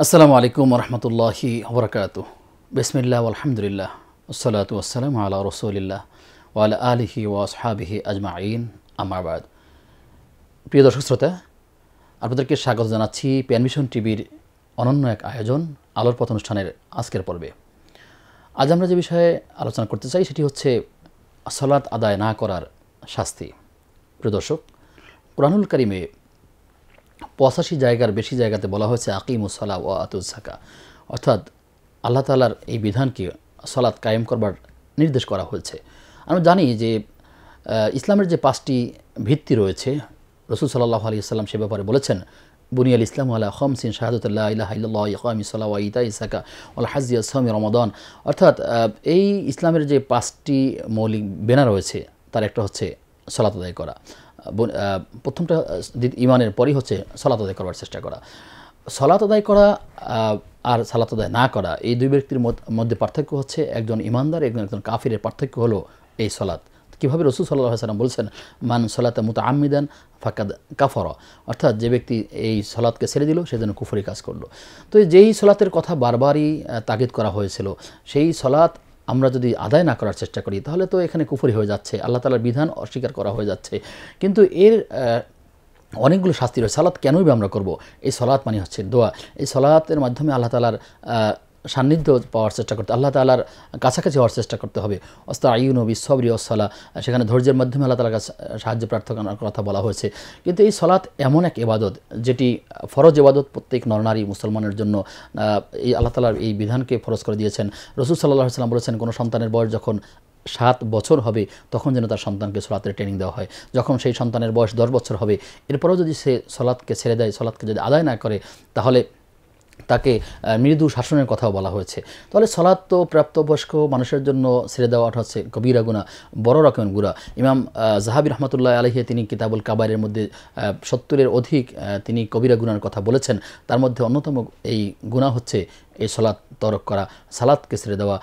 আসসালামু আলাইকুম রহমতুল্লাহি ওবরাকাতুহ। বিসমিল্লাহ আলহামদুলিল্লাহ ওসসালাতু ওয়াসসালামু আলা রাসূলিল্লাহ ওয়া আলা আলিহি ওয়া আসহাবিহি আজমাইন, আম্মা বাদ। প্রিয় দর্শক শ্রোতা, আপনাদেরকে স্বাগত জানাচ্ছি পিএন ভিশন টিভির অনন্য এক আয়োজন আলোর পথ অনুষ্ঠানের আজকের পর্বে। আজ আমরা যে বিষয়ে আলোচনা করতে চাই সেটি হচ্ছে সালাত আদায় না করার শাস্তি। প্রিয় দর্শক, কুরআনুল কারীমে 85 জায়গার বেশি জায়গাতে বলা হয়েছে আকিমুস সালাহ ওয়া আতুজ যাকাহ, অর্থাৎ আল্লাহ তাআলার এই বিধানকে সালাত কায়েম করবার নির্দেশ করা হয়েছে। আমরা জানি যে ইসলামের যে 5টি ভিত্তি রয়েছে, রাসূল সাল্লাল্লাহু আলাইহি ওয়াসাল্লাম সে ব্যাপারে বলেছেন, বুনিয়াল ইসলামু আলা খামসিন শাহাদাতুল লা ইলাহা ইল্লাল্লাহ ওয়া ইকামিস সালাহ ওয়া ইতাইজ যাকাহ ওয়াল হাজ্জি ওয়া সাওমি রমাদান। অর্থাৎ এই ইসলামের যে 5টি মৌলিক বেনা রয়েছে তার একটা হচ্ছে সালাত আদায় করা। প্রথমটা ঈমানের পরই হচ্ছে সালাত আদায় করার চেষ্টা করা। সালাত আদায় করা আর সালাত আদায় না করা, এই দুই ব্যক্তির মধ্যে পার্থক্য হচ্ছে একজন ঈমানদার একজন কাফিরের পার্থক্য হলো এই সালাত। কীভাবে রাসূল সাল্লাল্লাহু আলাইহি ওয়াসাল্লাম বলছেন, মান সালাতা মুতাআম্মিদান ফাকাদ কাফারা, অর্থাৎ যে ব্যক্তি এই সালাতকে ছেড়ে দিল সে যেন কুফরি কাজ করলো। তো যেই সালাতের কথা বারবারই তাগিদ করা হয়েছিল, সেই সালাত আমরা যদি আদায় না করার চেষ্টা করি তাহলে তো এখানে কুফরি হয়ে যাচ্ছে, আল্লাহ তাআলার বিধান অস্বীকার করা হয়ে যাচ্ছে। কিন্তু এর অনেকগুলো শাস্তি রয়েছে। সালাত কেনই বা আমরা করব? এই সালাত মানে হচ্ছে দোয়া। এই সালাতের মাধ্যমে আল্লাহ তাআলার সান্নিধ্য পাওয়ার চেষ্টা করতে, আল্লাহ তাআলার কাছাকাছি হওয়ার চেষ্টা করতে হবে। আস্তাঈনু বিস-সাবরি ওয়াস-সালাহ, সেখানে ধৈর্যের মাধ্যমে আল্লাহ তাআলার কাছে সাহায্য প্রার্থনার কথা বলা হয়েছে। কিন্তু এই সালাত এমন এক ইবাদত যেটি ফরজ ইবাদত, প্রত্যেক নরনারী মুসলমানের জন্য এই আল্লাহ তাআলার এই বিধানকে ফরজ করে দিয়েছেন। রাসূল সাল্লাল্লাহু আলাইহি ওয়াসাল্লাম বলেছেন, কোনো সন্তানের বয়স যখন 7 বছর হবে তখন যেন তার সন্তানকে সালাতের ট্রেনিং দেওয়া হয়। যখন সেই সন্তানের বয়স 10 বছর হবে, এরপরেও যদি সে সালাতকে ছেড়ে দেয়, সালাতকে যদি আদায় না করে, তাহলে তাকে মৃদু শাসনের কথাও বলা হয়েছে। তাহলে সালাত তো প্রাপ্তবয়স্ক মানুষের জন্য ছেড়ে দেওয়াটা হচ্ছে কবিরা গুনাহ, বড় রকমের গুনাহ। ইমাম যাহাবী রাহমাতুল্লাহি আলাইহি তিনি কিতাবুল কাবায়েরের মধ্যে 70-এর অধিক তিনি কবিরা গুনাহর কথা বলেছেন। তার মধ্যে অন্যতম এই গুনাহ হচ্ছে এই সালাত তরক করা, সালাতকে ছেড়ে দেওয়া,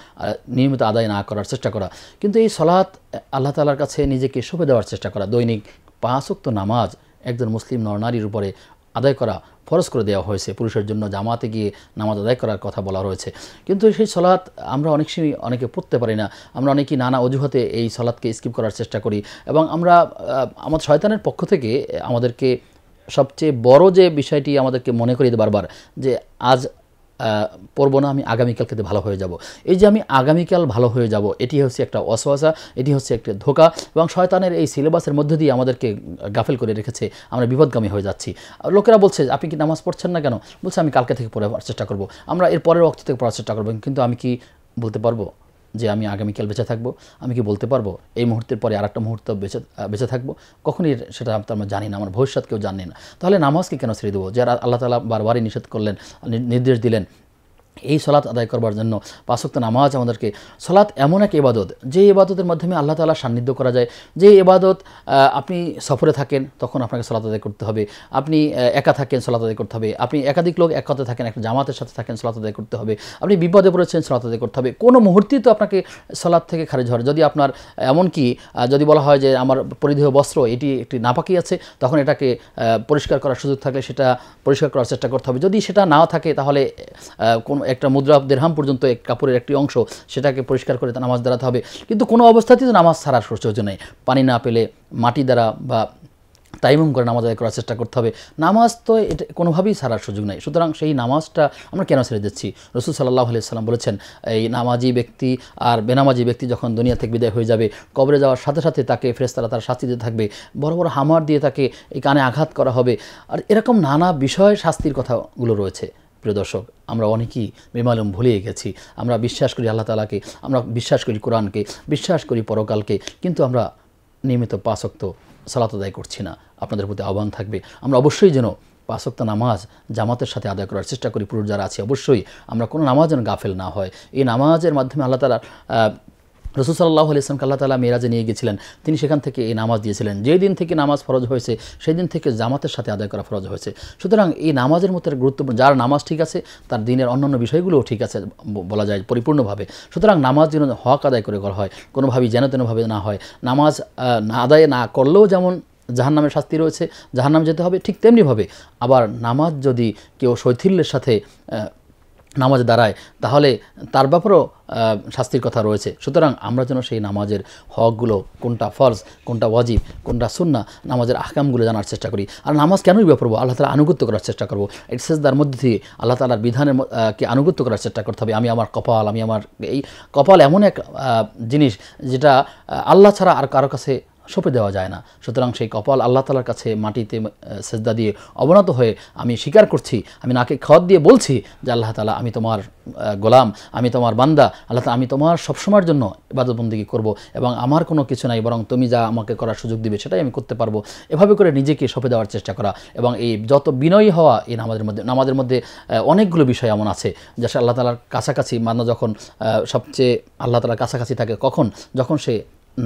নিয়মিত আদায় না করার চেষ্টা করা। কিন্তু এই সালাত আল্লাহ তাআলার কাছে নিজেকে সঁপে দেওয়ার চেষ্টা করা, দৈনিক 5 ওয়াক্ত নামাজ একজন মুসলিম নরনারীর উপরে আদায় করা ফরজ করে দেওয়া হয়েছে। পুরুষের জন্য জামাতে গিয়ে নামাজ আদায় করার কথা বলা রয়েছে। কিন্তু সেই সালাত আমরা অনেক সময় অনেকে পড়তে পারি না। আমরা অনেকেই নানা অজুহাতে এই সালাতকে স্কিপ করার চেষ্টা করি, এবং আমরা আমাদের শয়তানের পক্ষ থেকে আমাদেরকে সবচেয়ে বড় যে বিষয়টি আমাদেরকে মনে করিয়ে দেয় বারবার, যে আজ পড়বো না, আমি আগামীকাল খেতে ভালো হয়ে যাব। এই যে আমি আগামীকাল ভালো হয়ে যাব, এটি হচ্ছে একটা ওয়াসওয়াসা, এটি হচ্ছে একটা ধোঁকা, এবং শয়তানের এই সিলেবাসের মধ্যে দিয়ে আমাদেরকে গাফেল করে রেখেছে। আমরা বিপদগামী হয়ে যাচ্ছি। লোকেরা বলছে, আপনি কি নামাজ পড়ছেন না কেন? বলছে, আমি কালকে থেকে পড়ার চেষ্টা করব, আমরা এর পরের ওয়াক্ত থেকে পড়ার চেষ্টা করব। কিন্তু আমি কি বলতে পারবো যে আমি আগামীকাল বেঁচে থাকবো? আমি কি বলতে পারবো এই মুহূর্তের পরে আরেকটা মুহূর্ত বেঁচে থাকবো? কখনই সেটা আমরা জানি না, আমার ভবিষ্যৎ কেউ জানি না। তাহলে নামাজকে কেন ছেড়ে দেবো? যারা আল্লাহ তাআলা বারবারই নিষেধ করলেন, নির্দেশ দিলেন এই সালাত আদায় করবার জন্য। 5 ওয়াক্ত নামাজ আমাদেরকে, সালাত এমন এক ইবাদত যে ইবাদতের মাধ্যমে আল্লাহ তাআলার সান্নিধ্য করা যায়। যে ইবাদত আপনি সফরে থাকেন তখন আপনাকে সালাত আদায় করতে হবে, আপনি একা থাকেন সালাত আদায় করতে হবে, আপনি একাধিক লোক একসাথে থাকেন, একটা জামাতের সাথে থাকেন, সালাত আদায় করতে হবে, আপনি বিপদে পড়েছেন সালাত আদায় করতে হবে। কোনো মুহূর্তেই তো আপনাকে সালাত থেকে খারিজ হয়। যদি আপনার এমনকি যদি বলা হয় যে আমার পরিধেয় বস্ত্র এটি একটি নাপাকি আছে, তখন এটাকে পরিষ্কার করার সুযোগ থাকলে সেটা পরিষ্কার করার চেষ্টা করতে হবে। যদি সেটা নাও থাকে তাহলে কোন একটা মুদ্রা দিরহাম পর্যন্ত এক কাপড়ের একটি অংশ, সেটাকে পরিষ্কার করে নামাজ দাঁড়াতে হবে। কিন্তু কোনো অবস্থাতেই তো নামাজ ছাড়ার সুযোগ নেই। পানি না পেলে মাটি দ্বারা বা তাইমুম করে নামাজ আদায় করার চেষ্টা করতে হবে। নামাজ তো এটা কোনোভাবেই ছাড়ার সুযোগ নেই। সুতরাং সেই নামাজটা আমরা কেন ছেড়ে দিচ্ছি? রাসূল সাল্লাল্লাহু আলাইহি ওয়াসাল্লাম বলেছেন, এই নামাজি ব্যক্তি আর বেনামাজি ব্যক্তি যখন দুনিয়া থেকে বিদায় হয়ে যাবে, কবরে যাওয়ার সাথে সাথে তাকে ফেরেশতারা তার শাস্তি দিতে থাকবে, বড় বড় হামার দিয়ে তাকে এই কানে আঘাত করা হবে। আর এরকম নানা বিষয় শাস্তির কথাগুলো রয়েছে। প্রিয় দর্শক, আমরা অনেকেই বেমালুম ভুলিয়ে গেছি। আমরা বিশ্বাস করি আল্লাহ তাআলাকে, আমরা বিশ্বাস করি কোরআনকে, বিশ্বাস করি পরকালকে, কিন্তু আমরা নিয়মিত 5 ওয়াক্ত সালাত আদায় করছি না। আপনাদের প্রতি আহ্বান থাকবে, আমরা অবশ্যই যেন 5 ওয়াক্ত নামাজ জামাতের সাথে আদায় করার চেষ্টা করি। পুরুষ যারা আছে অবশ্যই আমরা কোনো নামাজ যেন গাফেল না হয়। এই নামাজের মাধ্যমে আল্লাহ তাআলা রাসূল সাল্লাল্লাহু আলাইহি ওয়াসাল্লামকে আল্লাহ তাআলা মেরাজে নিয়ে গেছিলেন, তিনি সেখান থেকে এই নামাজ দিয়েছিলেন। যেই দিন থেকে নামাজ ফরজ হয়েছে সেই দিন থেকে জামাতের সাথে আদায় করা ফরজ হয়েছে। সুতরাং এই নামাজের মতো গুরুত্বপূর্ণ, যার নামাজ ঠিক আছে তার দিনের অন্যান্য বিষয়গুলোও ঠিক আছে বলা যায় পরিপূর্ণভাবে। সুতরাং নামাজ যেন হক আদায় করে করা হয়, কোনোভাবেই যেন তেনভাবে না হয়। নামাজ আদায় না করলেও যেমন জাহান্নামের শাস্তি রয়েছে, জাহান্নামে যেতে হবে, ঠিক তেমনিভাবে আবার নামাজ যদি কেউ শৈথিল্যের সাথে নামাজে দাঁড়ায় তাহলে তার ব্যাপারেও শাস্তির কথা রয়েছে। সুতরাং আমরা যেন সেই নামাজের হকগুলো, কোনটা ফরজ, কোনটা ওয়াজিব, কোনটা সুন্নাহ, নামাজের আহকামগুলো জানার চেষ্টা করি। আর নামাজ কেনই পড়বো? আল্লাহ তাআলা আনুগত্য করার চেষ্টা করবো। এই সেজদার মধ্যে দিয়ে আল্লাহ তাআলার বিধানের কে আনুগত্য করার চেষ্টা করতে হবে। আমি আমার কপাল, আমি আমার এই কপাল এমন এক জিনিস যেটা আল্লাহ ছাড়া আর কারো কাছে সঁপে দেওয়া যায় না। সুতরাং সেই কপাল আল্লাহ তাআলার কাছে মাটিতে সেজদা দিয়ে অবনত হয়ে আমি স্বীকার করছি, আমি নাকে খত দিয়ে বলছি যে আল্লাহ তাআলা আমি তোমার গোলাম, আমি তোমার বান্দা, আল্লাহ তাআলা আমি তোমার সবসময়ের জন্য ইবাদত বন্দেগী করব এবং আমার কোনো কিছু নাই, বরং তুমি যা আমাকে করার সুযোগ দিবে সেটাই আমি করতে পারবো। এভাবে করে নিজেকে সঁপে দেওয়ার চেষ্টা করা এবং এই যত বিনয়ী হওয়া এই নামাজের মধ্যে অনেকগুলো বিষয় এমন আছে যা আল্লাহ তাআলার কাছাকাছি, বান্দা যখন সবচেয়ে আল্লাহ তাআলার কাছাকাছি থাকে কখন? যখন সে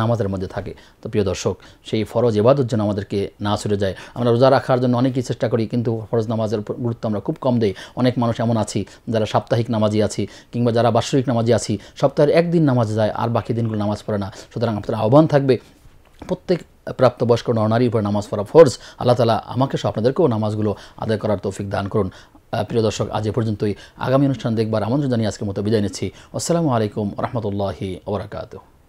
নামাজের মধ্যে থাকে। তো প্রিয় দর্শক, সেই ফরজ ইবাদত যেন আমাদেরকে না ছুটে যায়। আমরা রোজা রাখার জন্য অনেকেই চেষ্টা করি, কিন্তু ফরজ নামাজের গুরুত্ব আমরা খুব কম দেই। অনেক মানুষ এমন আছি যারা সাপ্তাহিক নামাজি আছি, কিংবা যারা বাৎসরিক নামাজি আছি, সপ্তাহের একদিন নামাজে যায় আর বাকি দিনগুলো নামাজ পড়ে না। সুতরাং আপনার আহ্বান থাকবে প্রত্যেক প্রাপ্তবয়স্ক নরনারীর উপর নামাজ পড়া ফরজ। আল্লাহ তাআলা আমাকে সহ আপনাদেরকেও নামাজগুলো আদায় করার তৌফিক দান করুন। প্রিয় দর্শক, আজ এ পর্যন্তই। আগামী অনুষ্ঠান দেখবার আমন্ত্রণ জানিয়ে আজকের মতো বিদায় নিচ্ছি। আসসালামু আলাইকুম ওয়া রাহমাতুল্লাহি ওয়া বারাকাতুহু।